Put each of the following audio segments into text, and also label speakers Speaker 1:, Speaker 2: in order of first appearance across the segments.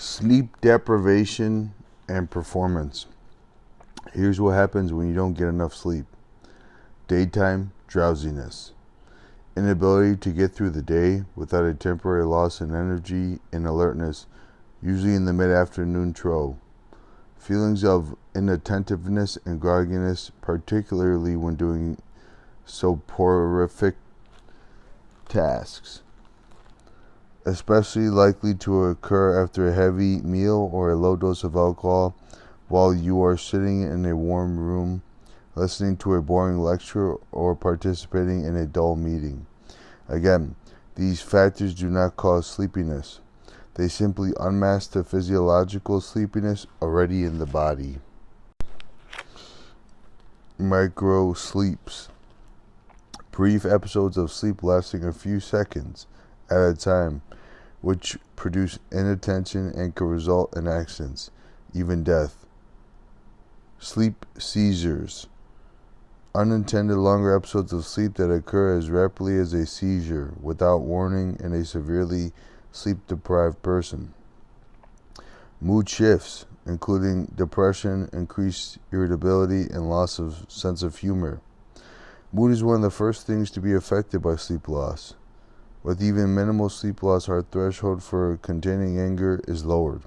Speaker 1: Sleep deprivation and performance. Here's what happens when you don't get enough sleep. Daytime drowsiness. Inability to get through the day without a temporary loss in energy and alertness, usually in the mid-afternoon trough. Feelings of inattentiveness and grogginess, particularly when doing soporific tasks, especially likely to occur after a heavy meal or a low dose of alcohol while you are sitting in a warm room, listening to a boring lecture, or participating in a dull meeting. Again, these factors do not cause sleepiness. They simply unmask the physiological sleepiness already in the body. Micro sleeps. Brief episodes of sleep lasting a few seconds at a time, which produce inattention and can result in accidents, even death. Sleep seizures. Unintended longer episodes of sleep that occur as rapidly as a seizure without warning in a severely sleep-deprived person. Mood shifts, including depression, increased irritability, and loss of sense of humor. Mood is one of the first things to be affected by sleep loss. With even minimal sleep loss, our threshold for containing anger is lowered.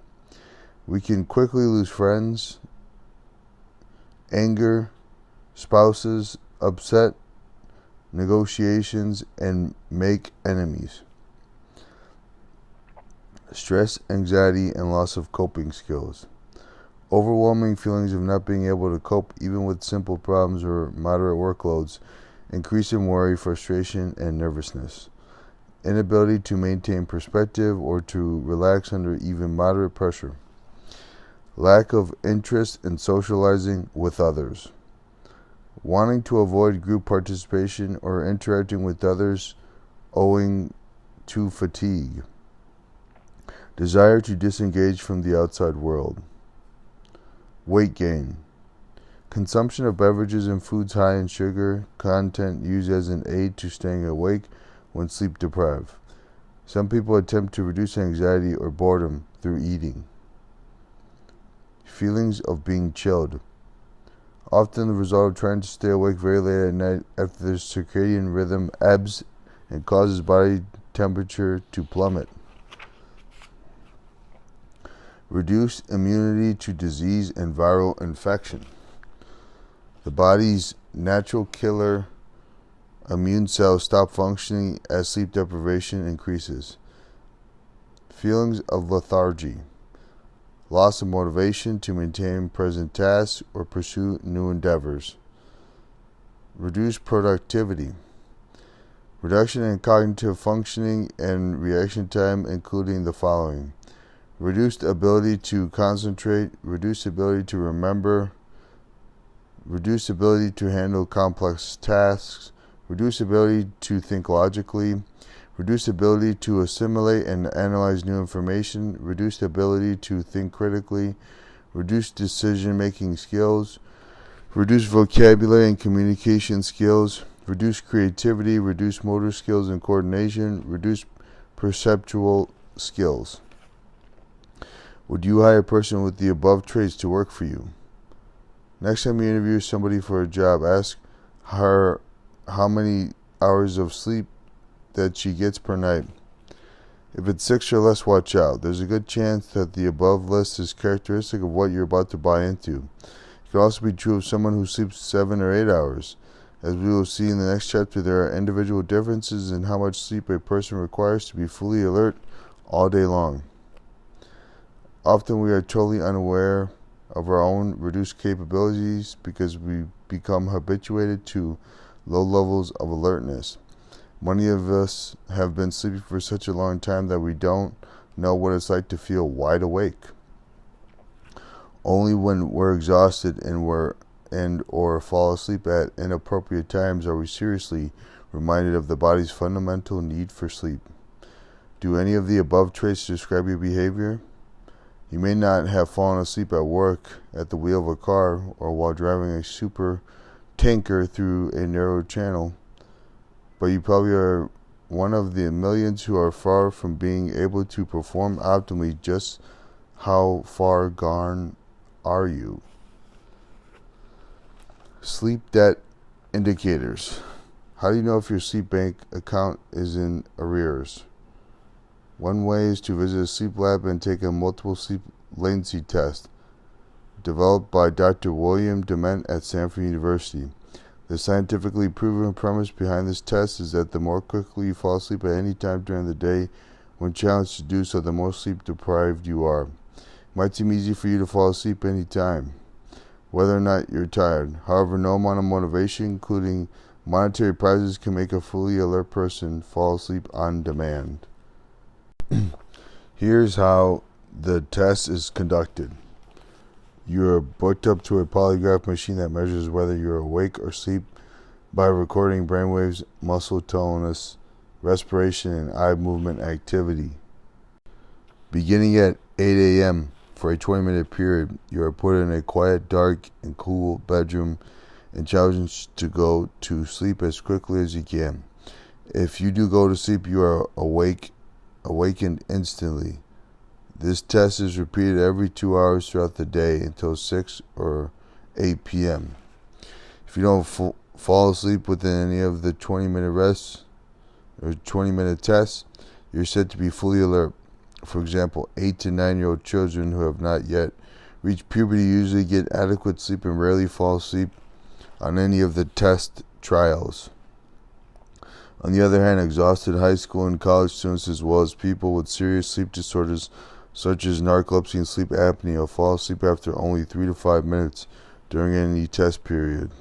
Speaker 1: We can quickly lose friends, anger, spouses, upset, negotiations, and make enemies. Stress, anxiety, and loss of coping skills. Overwhelming feelings of not being able to cope even with simple problems or moderate workloads, increase in worry, frustration, and nervousness. Inability to maintain perspective or to relax under even moderate pressure. Lack of interest in socializing with others. Wanting to avoid group participation or interacting with others owing to fatigue. Desire to disengage from the outside world. Weight gain. Consumption of beverages and foods high in sugar content used as an aid to staying awake when sleep deprived. Some people attempt to reduce anxiety or boredom through eating. Feelings of being chilled. Often the result of trying to stay awake very late at night after the circadian rhythm ebbs and causes body temperature to plummet. Reduced immunity to disease and viral infection. The body's natural killer immune cells stop functioning as sleep deprivation increases. Feelings of lethargy. Loss of motivation to maintain present tasks or pursue new endeavors. Reduced productivity. Reduction in cognitive functioning and reaction time, including the following: reduced ability to concentrate, reduced ability to remember, reduced ability to handle complex tasks, reduced ability to think logically, reduced ability to assimilate and analyze new information, reduced ability to think critically, reduced decision-making skills, reduced vocabulary and communication skills, reduced creativity, reduced motor skills and coordination, reduced perceptual skills. Would you hire a person with the above traits to work for you? Next time you interview somebody for a job, ask her how many hours of sleep that she gets per night. If it's 6 or less, watch out. There's a good chance that the above list is characteristic of what you're about to buy into. It could also be true of someone who sleeps 7 or 8 hours. As we will see in the next chapter, there are individual differences in how much sleep a person requires to be fully alert all day long. Often we are totally unaware of our own reduced capabilities because we become habituated to low levels of alertness. Many of us have been sleeping for such a long time that we don't know what it's like to feel wide awake. Only when we're exhausted or fall asleep at inappropriate times are we seriously reminded of the body's fundamental need for sleep. Do any of the above traits describe your behavior? You may not have fallen asleep at work, at the wheel of a car, or while driving a super tanker through a narrow channel, but you probably are one of the millions who are far from being able to perform optimally just How far gone are you? Sleep debt indicators. How do you know if your sleep bank account is in arrears? One way is to visit a sleep lab and take a multiple sleep latency test developed by Dr. William Dement at Stanford University. The scientifically proven premise behind this test is that the more quickly you fall asleep at any time during the day when challenged to do so, the more sleep deprived you are. It might seem easy for you to fall asleep any time, whether or not you're tired. However, no amount of motivation, including monetary prizes, can make a fully alert person fall asleep on demand. Here's how the test is conducted. You're booked up to a polygraph machine that measures whether you're awake or asleep by recording brainwaves, muscle tonus, respiration, and eye movement activity. Beginning at 8 a.m. for a 20-minute period, you are put in a quiet, dark, and cool bedroom and challenged to go to sleep as quickly as you can. If you do go to sleep, you are awakened instantly. This test is repeated every 2 hours throughout the day until 6 or 8 p.m. If you don't fall asleep within any of the 20-minute rests or 20-minute tests, you're said to be fully alert. For example, 8 to 9-year-old children who have not yet reached puberty usually get adequate sleep and rarely fall asleep on any of the test trials. On the other hand, exhausted high school and college students, as well as people with serious sleep disorders such as narcolepsy and sleep apnea, fall asleep after only 3 to 5 minutes during any test period.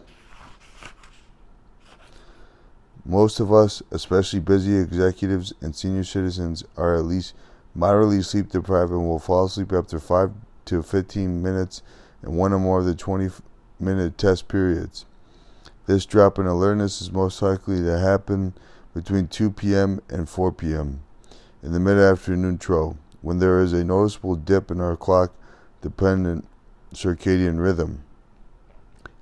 Speaker 1: Most of us, especially busy executives and senior citizens, are at least moderately sleep deprived and will fall asleep after 5 to 15 minutes in one or more of the 20-minute test periods. This drop in alertness is most likely to happen between 2 p.m. and 4 p.m. in the mid-afternoon trough, when there is a noticeable dip in our clock-dependent circadian rhythm,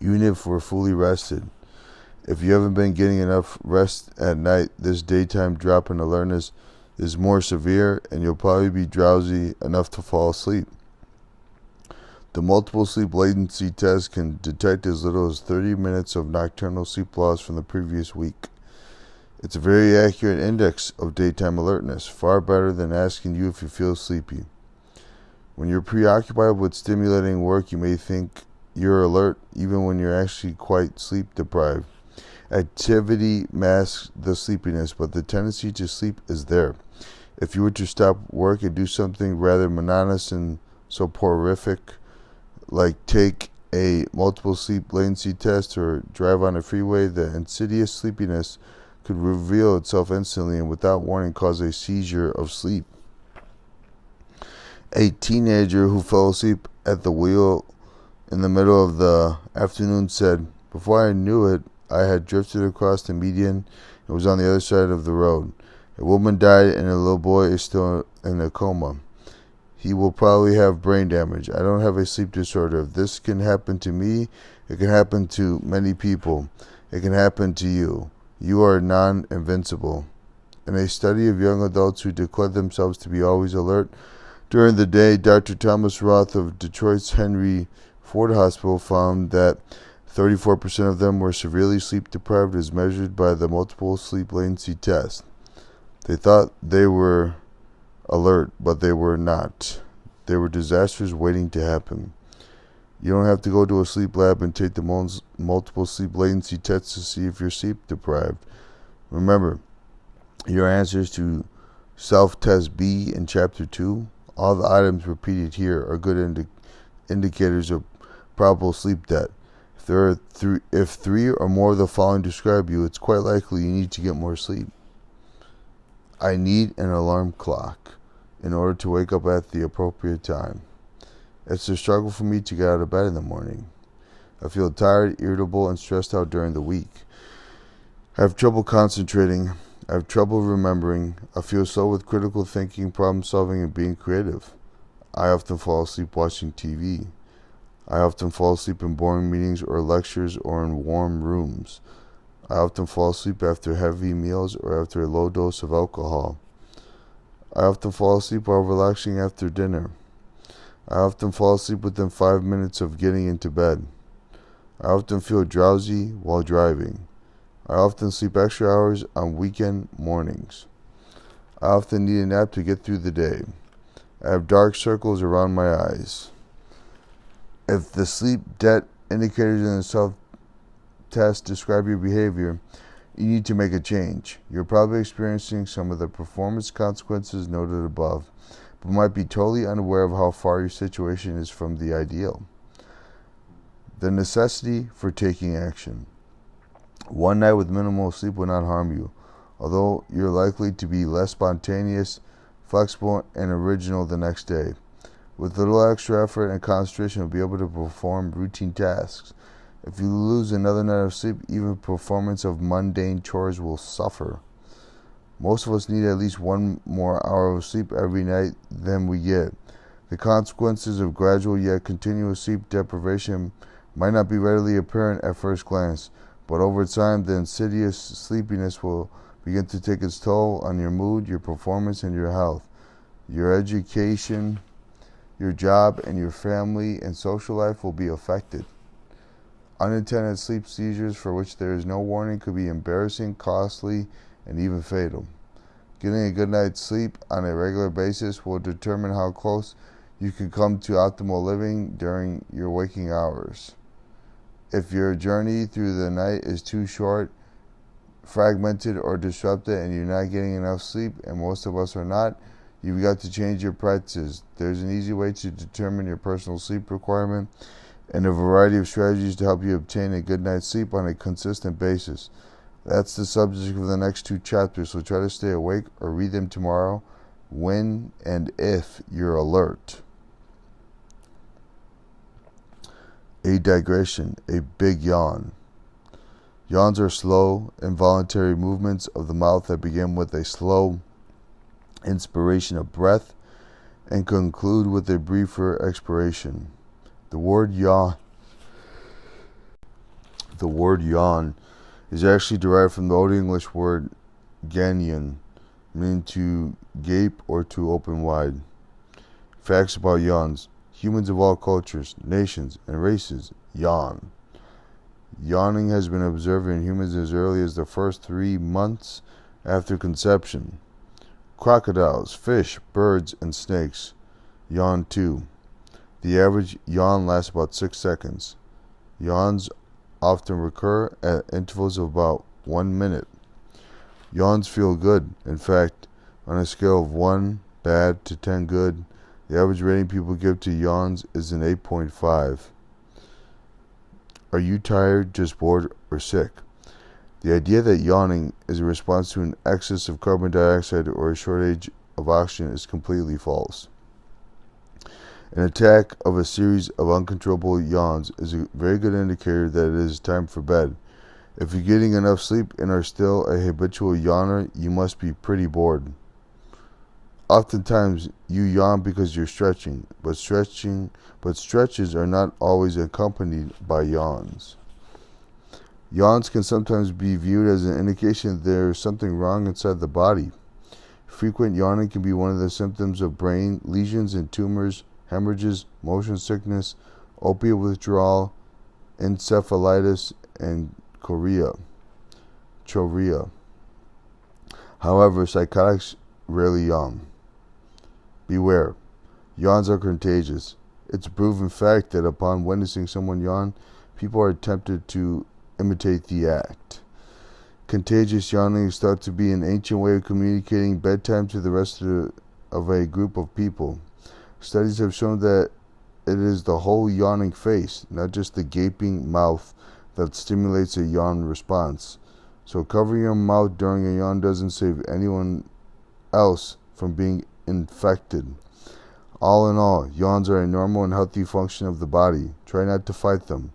Speaker 1: even if we're fully rested. If you haven't been getting enough rest at night, this daytime drop in alertness is more severe, and you'll probably be drowsy enough to fall asleep. The multiple sleep latency test can detect as little as 30 minutes of nocturnal sleep loss from the previous week. It's a very accurate index of daytime alertness, far better than asking you if you feel sleepy. When you're preoccupied with stimulating work, you may think you're alert even when you're actually quite sleep deprived. Activity masks the sleepiness, but the tendency to sleep is there. If you were to stop work and do something rather monotonous and soporific, like take a multiple sleep latency test or drive on a freeway, the insidious sleepiness could reveal itself instantly and without warning cause a seizure of sleep. A teenager who fell asleep at the wheel in the middle of the afternoon said, "Before I knew it, I had drifted across the median and was on the other side of the road. A woman died and a little boy is still in a coma. He will probably have brain damage. I don't have a sleep disorder. If this can happen to me, it can happen to many people. It can happen to you. You are non-invincible." In a study of young adults who declared themselves to be always alert during the day, Dr. Thomas Roth of Detroit's Henry Ford Hospital found that 34% of them were severely sleep deprived as measured by the multiple sleep latency test. They thought they were alert, but they were not. They were disasters waiting to happen. You don't have to go to a sleep lab and take the multiple sleep latency tests to see if you're sleep deprived. Remember, your answers to self-test B in Chapter 2, all the items repeated here are good indicators of probable sleep debt. If three or more of the following describe you, it's quite likely you need to get more sleep. I need an alarm clock in order to wake up at the appropriate time. It's a struggle for me to get out of bed in the morning. I feel tired, irritable, and stressed out during the week. I have trouble concentrating. I have trouble remembering. I feel slow with critical thinking, problem solving, and being creative. I often fall asleep watching TV. I often fall asleep in boring meetings or lectures or in warm rooms. I often fall asleep after heavy meals or after a low dose of alcohol. I often fall asleep while relaxing after dinner. I often fall asleep within 5 minutes of getting into bed. I often feel drowsy while driving. I often sleep extra hours on weekend mornings. I often need a nap to get through the day. I have dark circles around my eyes. If the sleep debt indicators in the self-test describe your behavior, you need to make a change. You're probably experiencing some of the performance consequences noted above, but might be totally unaware of how far your situation is from the ideal. The necessity for taking action. One night with minimal sleep will not harm you, although you're likely to be less spontaneous, flexible, and original the next day. With little extra effort and concentration, you'll be able to perform routine tasks. If you lose another night of sleep, even performance of mundane chores will suffer. Most of us need at least one more hour of sleep every night than we get. The consequences of gradual yet continuous sleep deprivation might not be readily apparent at first glance, but over time the insidious sleepiness will begin to take its toll on your mood, your performance, and your health. Your education, your job, and your family and social life will be affected. Unintended sleep seizures for which there is no warning could be embarrassing, costly, and even fatal. Getting a good night's sleep on a regular basis will determine how close you can come to optimal living during your waking hours. If your journey through the night is too short, fragmented, or disrupted, and you're not getting enough sleep, and most of us are not, you've got to change your practices. There's an easy way to determine your personal sleep requirement and a variety of strategies to help you obtain a good night's sleep on a consistent basis. That's the subject of the next 2 chapters, so try to stay awake or read them tomorrow when and if you're alert. A digression, a big yawn. Yawns are slow, involuntary movements of the mouth that begin with a slow inspiration of breath and conclude with a briefer expiration. The word yawn is actually derived from the Old English word ganyan, meaning to gape or to open wide. Facts about yawns. Humans of all cultures, nations, and races yawn. Yawning has been observed in humans as early as the first 3 months after conception. Crocodiles, fish, birds, and snakes yawn too. The average yawn lasts about 6 seconds. Yawns often recur at intervals of about 1 minute. Yawns feel good. In fact, on a scale of 1 bad to 10 good, the average rating people give to yawns is an 8.5. Are you tired, just bored, or sick? The idea that yawning is a response to an excess of carbon dioxide or a shortage of oxygen is completely false. An attack of a series of uncontrollable yawns is a very good indicator that it is time for bed. If you're getting enough sleep and are still a habitual yawner, you must be pretty bored. Oftentimes, you yawn because you're stretching, but stretches are not always accompanied by yawns. Yawns can sometimes be viewed as an indication that there is something wrong inside the body. Frequent yawning can be one of the symptoms of brain lesions and tumors, hemorrhages, motion sickness, opiate withdrawal, encephalitis, and chorea. However, psychotics rarely yawn. Beware, yawns are contagious. It's a proven fact that upon witnessing someone yawn, people are tempted to imitate the act. Contagious yawning is thought to be an ancient way of communicating bedtime to the rest of a group of people. Studies have shown that it is the whole yawning face, not just the gaping mouth, that stimulates a yawn response. So covering your mouth during a yawn doesn't save anyone else from being infected. All in all, yawns are a normal and healthy function of the body. Try not to fight them.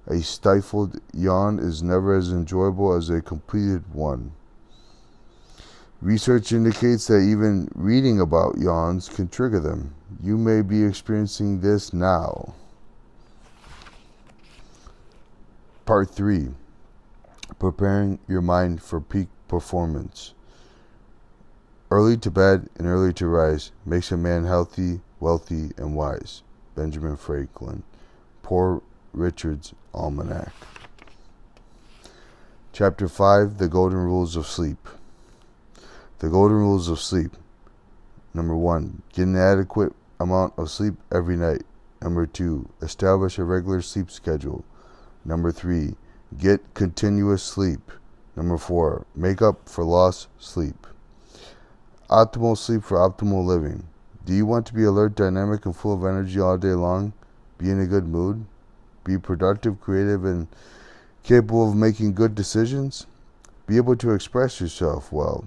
Speaker 1: A stifled yawn is never as enjoyable as a completed one. Research indicates that even reading about yawns can trigger them. You may be experiencing this now. Part 3. Preparing your mind for peak performance. Early to bed and early to rise makes a man healthy, wealthy, and wise. Benjamin Franklin. Poor Richard's Almanac. Chapter 5, The Golden Rules of Sleep. The Golden Rules of Sleep. Number 1, get an adequate amount of sleep every night. Number 2, establish a regular sleep schedule. Number 3, get continuous sleep. Number 4, make up for lost sleep. Optimal sleep for optimal living. Do you want to be alert, dynamic, and full of energy all day long? Be in a good mood? Be productive, creative, and capable of making good decisions? Be able to express yourself well?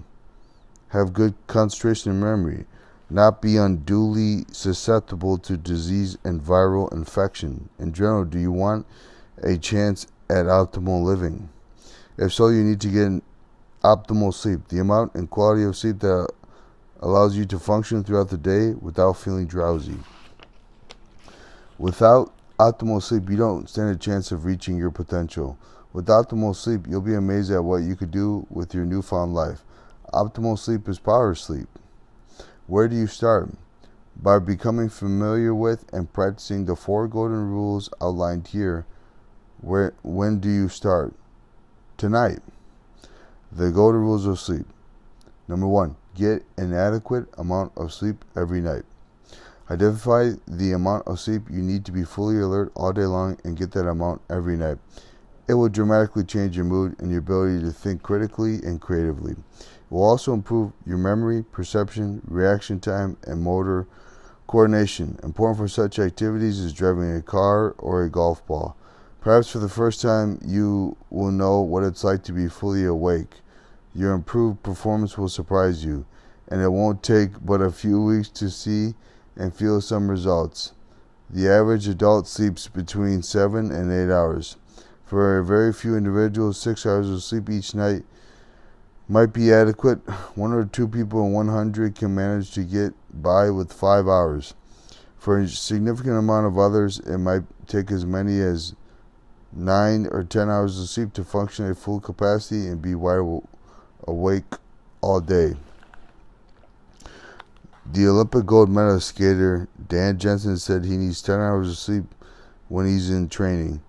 Speaker 1: Have good concentration and memory? Not be unduly susceptible to disease and viral infection. In general, do you want a chance at optimal living? If so, you need to get an optimal sleep, the amount and quality of sleep that allows you to function throughout the day without feeling drowsy. Without optimal sleep, you don't stand a chance of reaching your potential. With optimal sleep, you'll be amazed at what you could do with your newfound life. Optimal sleep is power sleep. Where do you start? By becoming familiar with and practicing the 4 golden rules outlined here. When do you start? Tonight. The golden rules of sleep. Number 1, get an adequate amount of sleep every night. Identify the amount of sleep you need to be fully alert all day long and get that amount every night. It will dramatically change your mood and your ability to think critically and creatively. It will also improve your memory, perception, reaction time, and motor coordination. Important for such activities is driving a car or a golf ball. Perhaps for the first time, you will know what it's like to be fully awake. Your improved performance will surprise you, and it won't take but a few weeks to see and feel some results. The average adult sleeps between 7 and 8 hours. For a very few individuals, 6 hours of sleep each night might be adequate. 1 or 2 people in 100 can manage to get by with 5 hours. For a significant amount of others, it might take as many as 9 or 10 hours of sleep to function at full capacity and be wide awake all day. The Olympic gold medal skater Dan Jensen said he needs 10 hours of sleep when he's in training.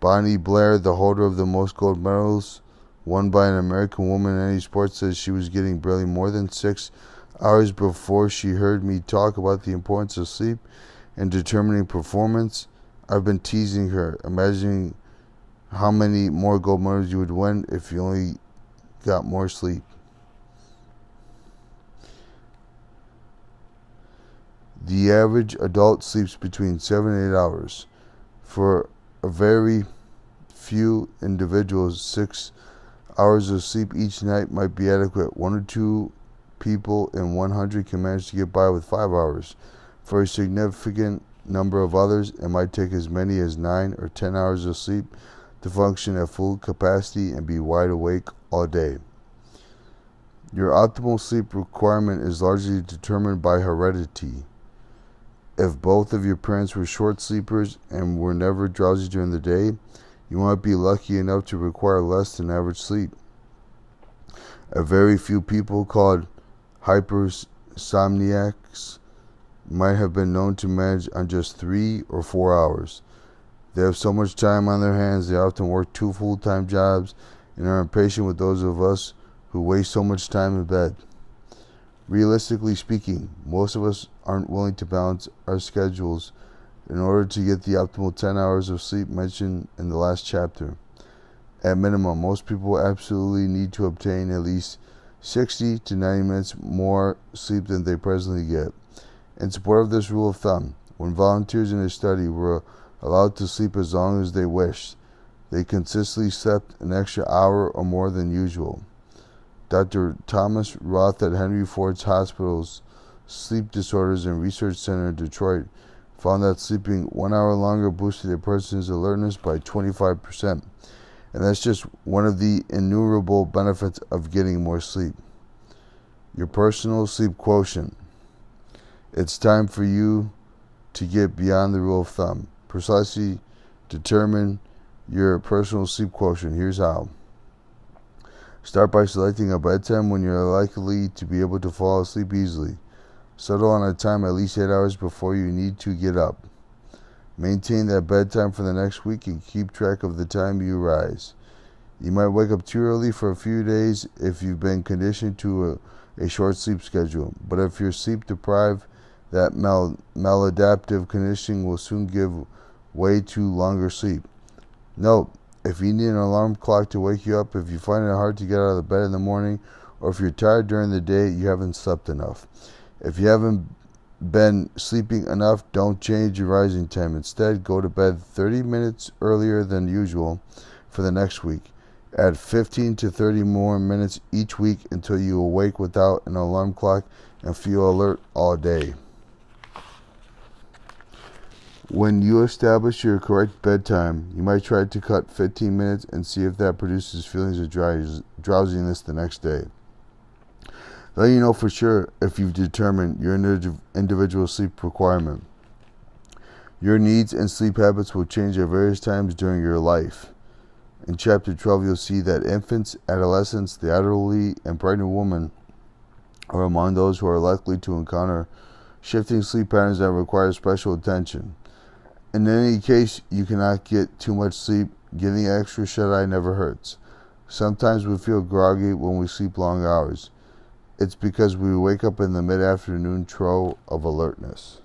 Speaker 1: Bonnie Blair, the holder of the most gold medals won by an American woman in any sport, says she was getting barely more than 6 hours before she heard me talk about the importance of sleep in determining performance. I've been teasing her, imagining how many more gold medals you would win if you only got more sleep. The average adult sleeps between 7 and 8 hours. For a very few individuals, 6 hours of sleep each night might be adequate. 1 or 2 people in 100 can manage to get by with 5 hours. For a significant number of others, it might take as many as 9 or 10 hours of sleep to function at full capacity and be wide awake all day. Your optimal sleep requirement is largely determined by heredity. If both of your parents were short sleepers and were never drowsy during the day, you might be lucky enough to require less than average sleep. A very few people called hypersomniacs might have been known to manage on just 3 or 4 hours. They have so much time on their hands, they often work 2 full-time jobs and are impatient with those of us who waste so much time in bed. Realistically speaking, most of us aren't willing to balance our schedules in order to get the optimal 10 hours of sleep mentioned in the last chapter. At minimum, most people absolutely need to obtain at least 60 to 90 minutes more sleep than they presently get. In support of this rule of thumb, when volunteers in a study were allowed to sleep as long as they wished, they consistently slept an extra hour or more than usual. Dr. Thomas Roth at Henry Ford's Hospital's Sleep Disorders and Research Center in Detroit found that sleeping 1 hour longer boosted a person's alertness by 25%. And that's just one of the innumerable benefits of getting more sleep. Your personal sleep quotient. It's time for you to get beyond the rule of thumb. Precisely determine your personal sleep quotient. Here's how. Start by selecting a bedtime when you're likely to be able to fall asleep easily. Settle on a time at least 8 hours before you need to get up. Maintain that bedtime for the next week and keep track of the time you rise. You might wake up too early for a few days if you've been conditioned to a short sleep schedule, but if you're sleep deprived, that maladaptive conditioning will soon give way to longer sleep. Note, if you need an alarm clock to wake you up, if you find it hard to get out of the bed in the morning, or if you're tired during the day, you haven't slept enough. If you haven't been sleeping enough, don't change your rising time. Instead, go to bed 30 minutes earlier than usual for the next week. Add 15 to 30 more minutes each week until you awake without an alarm clock and feel alert all day. When you establish your correct bedtime, you might try to cut 15 minutes and see if that produces feelings of drowsiness the next day. Let you know for sure if you've determined your individual sleep requirement. Your needs and sleep habits will change at various times during your life. In Chapter 12, you'll see that infants, adolescents, the elderly, and pregnant women are among those who are likely to encounter shifting sleep patterns that require special attention. In any case, you cannot get too much sleep. Getting extra shut-eye never hurts. Sometimes we feel groggy when we sleep long hours. It's because we wake up in the mid-afternoon trough of alertness.